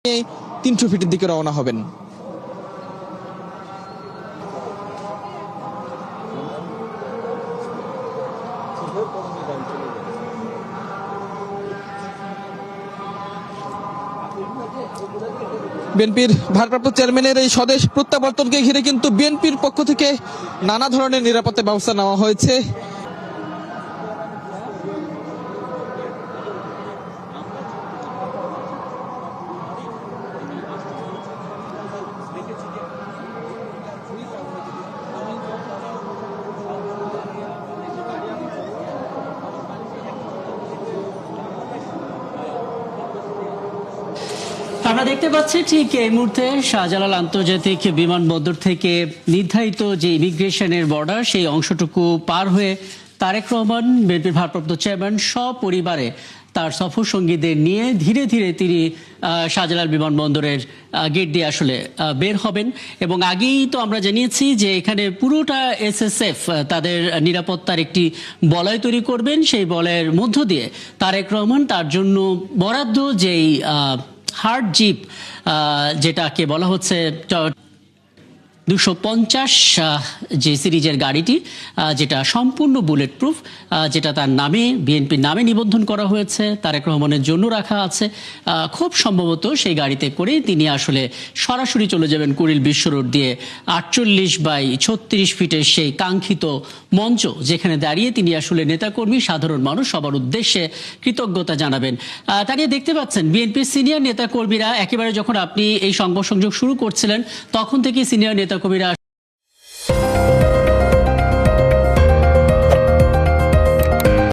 300 ফিটের দিকে রওনা হবেন। বিএনপির ভারপ্রাপ্ত চেয়ারম্যানের এই স্বদেশ প্রত্যাবর্তনকে ঘিরে কিন্তু বিএনপির পক্ষ থেকে নানা ধরনের নিরাপত্তা ব্যবস্থা নেওয়া হয়েছে। আমরা দেখতে পাচ্ছি ঠিক এই মুহূর্তে শাহজালাল আন্তর্জাতিক বিমানবন্দর থেকে নির্ধারিত যে ইমিগ্রেশনের বর্ডার সেই অংশটুকু পার হয়ে তারেক রহমান বিএনপির ভারপ্রাপ্ত চেয়ারম্যান সপরিবারে তার সফর সঙ্গীদের নিয়ে ধীরে ধীরে তিনি শাহজালাল বিমানবন্দরের গেট দিয়ে আসলে বের হবেন। এবং আগেই তো আমরা জানিয়েছি যে এখানে পুরোটা এসএসএফ তাদের নিরাপত্তার একটি বলয় তৈরি করবেন। সেই বলয়ের মধ্য দিয়ে তারেক রহমান তার জন্য বরাদ্দ যেই হার্ড জিপ যেটাকে বলা হচ্ছে 250 যে সিরিজের গাড়িটি, যেটা সম্পূর্ণ বুলেট প্রুফ, যেটা তার নামে বিএনপির নামে নিবন্ধন করা হয়েছে, তারেক রহমানের জন্য রাখা আছে। খুব সম্ভবত সেই গাড়িতে করে তিনি আসলে সরাসরি চলে যাবেন কুড়িল বিশ্ব রোড দিয়ে 48/36 ফিটের সেই কাঙ্ক্ষিত মঞ্চ, যেখানে দাঁড়িয়ে তিনি আসলে নেতাকর্মী সাধারণ মানুষ সবার উদ্দেশ্যে কৃতজ্ঞতা জানাবেন। তা নিয়ে দেখতে পাচ্ছেন বিএনপির সিনিয়র নেতাকর্মীরা একেবারে যখন আপনি এই সংবাদ সংযোগ শুরু করছিলেন তখন থেকে সিনিয়র নেতাকর্মীরা